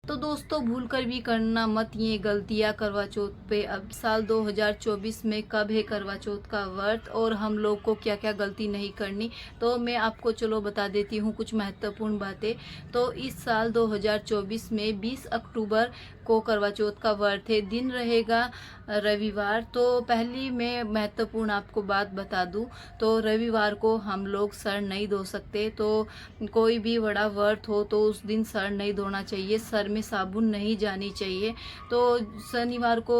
तो दोस्तों भूल कर भी करना मत ये गलतियां करवा चौथ पे। अब साल 2024 में कब है करवा चौथ का व्रत और हम लोग को क्या क्या गलती नहीं करनी, तो मैं आपको चलो बता देती हूँ कुछ महत्वपूर्ण बातें। तो इस साल 2024 में 20 अक्टूबर को करवा चौथ का व्रत है, दिन रहेगा रविवार। तो पहली मैं महत्वपूर्ण आपको बात बता दूं, तो रविवार को हम लोग सर नहीं धो सकते। तो कोई भी बड़ा व्रत हो तो उस दिन सर नहीं धोना चाहिए, सर में साबुन नहीं जानी चाहिए। तो शनिवार को,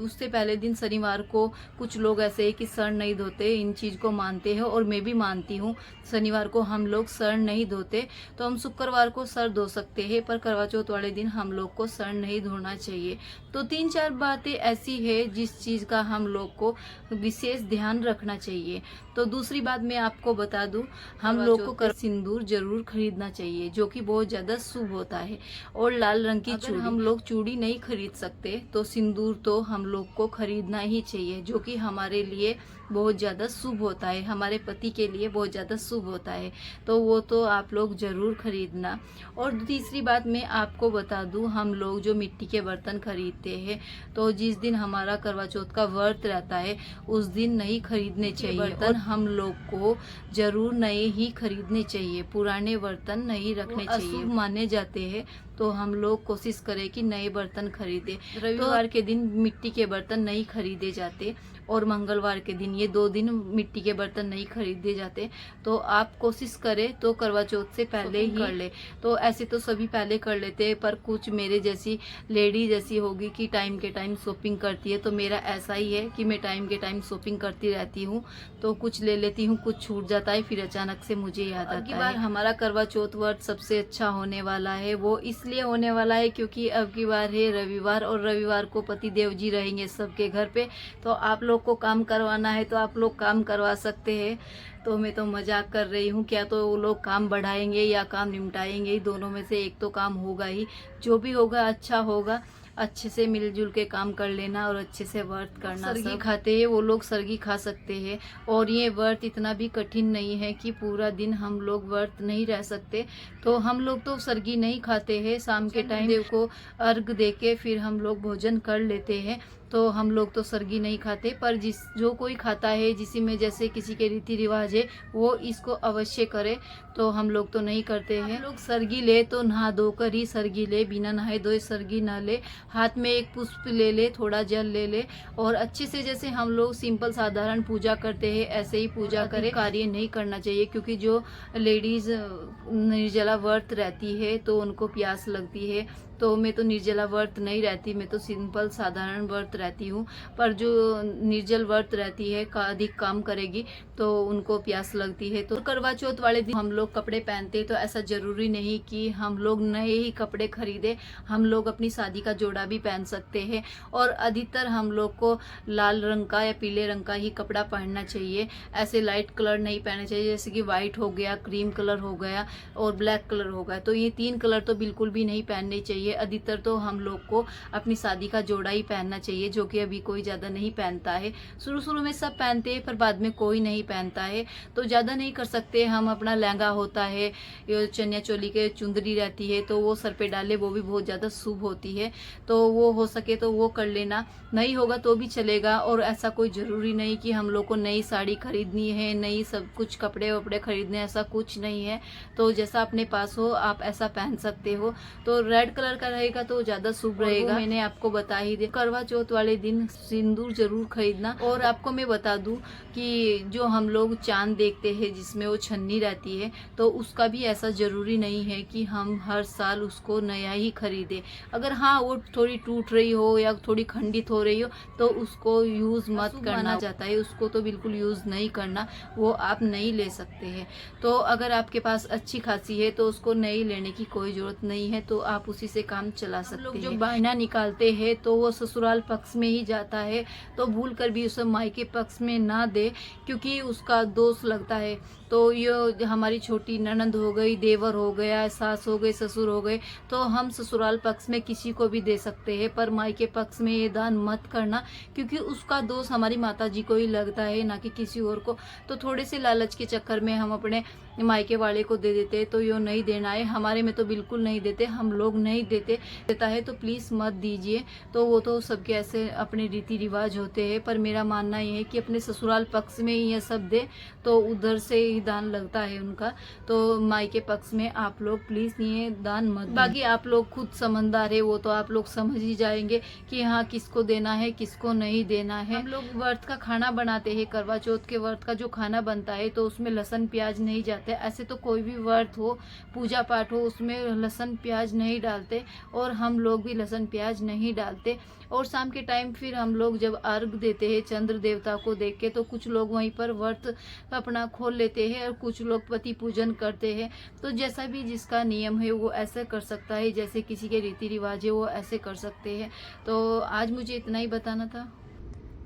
उससे पहले दिन शनिवार को कुछ लोग ऐसे है कि सर नहीं धोते, इन चीज़ को मानते हैं और मैं भी मानती हूँ। शनिवार को हम लोग सर नहीं धोते, तो हम शुक्रवार को सर धो सकते हैं, पर करवा चौथ वाले दिन हम लोग को सर नहीं धोना चाहिए। तो 3-4 बातें ऐसी है जिस चीज़ का हम लोग को विशेष ध्यान रखना चाहिए। तो दूसरी बात मैं आपको बता दूं, हम लोग को कर सिंदूर जरूर खरीदना चाहिए, जो कि बहुत ज़्यादा शुभ होता है। और लाल रंग की चूड़ी, हम लोग चूड़ी नहीं खरीद सकते तो सिंदूर तो हम लोग को खरीदना ही चाहिए, जो कि हमारे लिए बहुत ज़्यादा शुभ होता है, हमारे पति के लिए बहुत ज़्यादा शुभ होता है। तो वो तो आप लोग ज़रूर खरीदना। और तीसरी बात मैं आपको बता दूं, हम लोग जो मिट्टी के बर्तन खरीदते हैं, तो जिस दिन हमारा करवा चौथ का व्रत रहता है उस दिन नहीं खरीदने चाहिए बर्तन। हम लोग को जरूर नए ही खरीदने चाहिए, पुराने बर्तन नहीं रखने चाहिए, अशुभ माने जाते हैं। तो हम लोग कोशिश करें कि नए बर्तन खरीदे। रविवार के दिन मिट्टी के बर्तन नहीं खरीदे जाते और मंगलवार के दिन, ये 2 दिन मिट्टी के बर्तन नहीं खरीदे जाते। तो आप कोशिश करें तो करवा चौथ से पहले ही कर ले। तो ऐसे तो सभी पहले कर लेते हैं, पर कुछ मेरे जैसी लेडी जैसी होगी कि टाइम के टाइम शॉपिंग करती है, तो मेरा ऐसा ही है कि मैं टाइम के टाइम शॉपिंग करती रहती हूँ। तो कुछ ले लेती हूँ, कुछ छूट जाता है, फिर अचानक से मुझे याद आता है। अबकी बार हमारा करवा चौथ व्रत सबसे अच्छा होने वाला है। वो इसलिए होने वाला है क्योंकि अब की बार है रविवार, और रविवार को पति देव जी रहेंगे सबके घर पे। तो आप लोग को काम करवाना है तो आप लोग काम करवा सकते हैं। तो मैं तो मजाक कर रही हूँ, क्या तो वो लोग काम बढ़ाएंगे या काम निपटाएंगे, दोनों में से एक तो काम होगा ही। जो भी होगा अच्छा होगा, अच्छे से मिलजुल के काम कर लेना और अच्छे से व्रत करना। सरगी खाते हैं वो लोग सरगी खा सकते हैं, और ये व्रत इतना भी कठिन नहीं है कि पूरा दिन हम लोग व्रत नहीं रह सकते। तो हम लोग तो सरगी नहीं खाते हैं, शाम के टाइम देव को अर्घ देके फिर हम लोग भोजन कर लेते हैं। तो हम लोग तो सरगी नहीं खाते, पर जो कोई खाता है, जिसी में जैसे किसी के रीति रिवाज है, वो इसको अवश्य करे। तो हम लोग तो नहीं करते हैं। हम लोग सरगी ले तो नहा धोकर ही सरगी ले, बिना नहाए धोए सरगी ना ले। हाथ में एक पुष्प ले ले, थोड़ा जल ले ले, और अच्छे से जैसे हम लोग सिंपल साधारण पूजा करते हैं ऐसे ही पूजा करें। कार्य नहीं करना चाहिए, क्योंकि जो लेडीज निर्जला व्रत रहती है तो उनको प्यास लगती है। तो मैं तो निर्जला व्रत नहीं रहती, मैं तो सिंपल साधारण व्रत रहती हूँ। पर जो निर्जल व्रत रहती है, अधिक काम करेगी तो उनको प्यास लगती है। तो करवा चौथ वाले दिन हम लोग कपड़े पहनते, तो ऐसा जरूरी नहीं कि हम लोग नए ही कपड़े खरीदे। हम लोग अपनी शादी का जोड़ा भी पहन सकते हैं, और अधिकतर हम लोग को लाल रंग का या पीले रंग का ही कपड़ा पहनना चाहिए। ऐसे लाइट कलर नहीं पहनना चाहिए, जैसे कि व्हाइट हो गया, क्रीम कलर हो गया और ब्लैक कलर हो गया। तो ये 3 कलर तो बिल्कुल भी नहीं पहनने चाहिए। अधिकतर तो हम लोग को अपनी शादी का जोड़ा ही पहनना चाहिए, जो कि अभी कोई ज्यादा नहीं पहनता है। शुरू शुरू में सब पहनते हैं, पर बाद में कोई नहीं पहनता है। तो ज्यादा नहीं कर सकते हम, अपना लहंगा होता है, चनिया चोली के चुंदरी रहती है, तो वो सर पे डाले, वो भी बहुत ज्यादा शुभ होती है। तो वो हो सके तो वो कर लेना, नहीं होगा तो भी चलेगा। और ऐसा कोई जरूरी नहीं कि हम लोग को नई साड़ी खरीदनी है, नई सब कुछ कपड़े वपड़े खरीदने, ऐसा कुछ नहीं है। तो जैसा अपने पास हो आप ऐसा पहन सकते हो। तो रेड कलर का रहेगा तो ज्यादा शुभ रहेगा। मैंने आपको बता ही दिया। करवा चौथ वाले दिन सिंदूर जरूर खरीदना। और आपको मैं बता दूं कि जो हम लोग चांद देखते हैं जिसमें वो छन्नी रहती है, तो उसका भी ऐसा जरूरी नहीं है कि हम हर साल उसको नया ही खरीदे। अगर हाँ वो थोड़ी टूट रही हो या थोड़ी खंडित हो रही हो तो उसको यूज मत करना जाता है, उसको तो बिल्कुल यूज नहीं करना, वो आप नहीं ले सकते हैं। तो अगर आपके पास अच्छी खासी है तो उसको नई लेने की कोई जरूरत नहीं है, तो आप उसी से काम चला सकते हैं। लोग जो बहाना निकालते हैं तो वो ससुराल पक्ष पक्ष में ही जाता है, तो भूल कर भी उसे मायके पक्ष में ना दे, क्योंकि उसका दोष लगता है। तो ये हमारी छोटी ननंद हो गई, देवर हो गया, सास हो गई, ससुर हो गए, तो हम ससुराल पक्ष में किसी को भी दे सकते हैं, पर मायके पक्ष में ये दान मत करना, क्योंकि उसका दोष हमारी माता जी को ही लगता है, ना कि किसी और को। तो थोड़े से लालच के चक्कर में हम अपने मायके वाले को दे देते हैं, तो ये नहीं देना है। हमारे में तो बिल्कुल नहीं देते, हम लोग नहीं देता है तो प्लीज़ मत दीजिए। तो वो तो सबके ऐसे अपने रीति रिवाज होते हैं, पर मेरा मानना ये है कि अपने ससुराल पक्ष में ही ये सब दे, तो उधर से ही दान लगता है उनका। तो मायके पक्ष में आप लोग प्लीज़ ये दान मत। बाकी आप लोग खुद समझदार है, वो तो आप लोग समझ ही जाएंगे कि हाँ किसको देना है, किसको नहीं देना है। हम लोग व्रत का खाना बनाते हैं, करवा चौथ के व्रत का जो खाना बनता है, तो उसमें लहसुन प्याज नहीं जाते। ऐसे तो कोई भी व्रत हो, पूजा पाठ हो, उसमें लहसुन प्याज नहीं डालते, और हम लोग भी लहसुन प्याज नहीं डालते। और शाम के टाइम फिर हम लोग जब अर्घ देते हैं चंद्र देवता को देख के, तो कुछ लोग वहीं पर व्रत अपना खोल लेते हैं और कुछ लोग पति पूजन करते हैं। तो जैसा भी जिसका नियम है वो ऐसे कर सकता है, जैसे किसी के रीति रिवाज है वो ऐसे कर सकते हैं। तो आज मुझे इतना ही बताना था।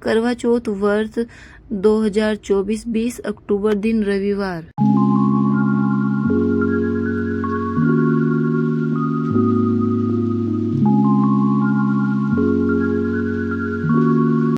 करवा चौथ व्रत 2024 20 अक्टूबर दिन रविवार।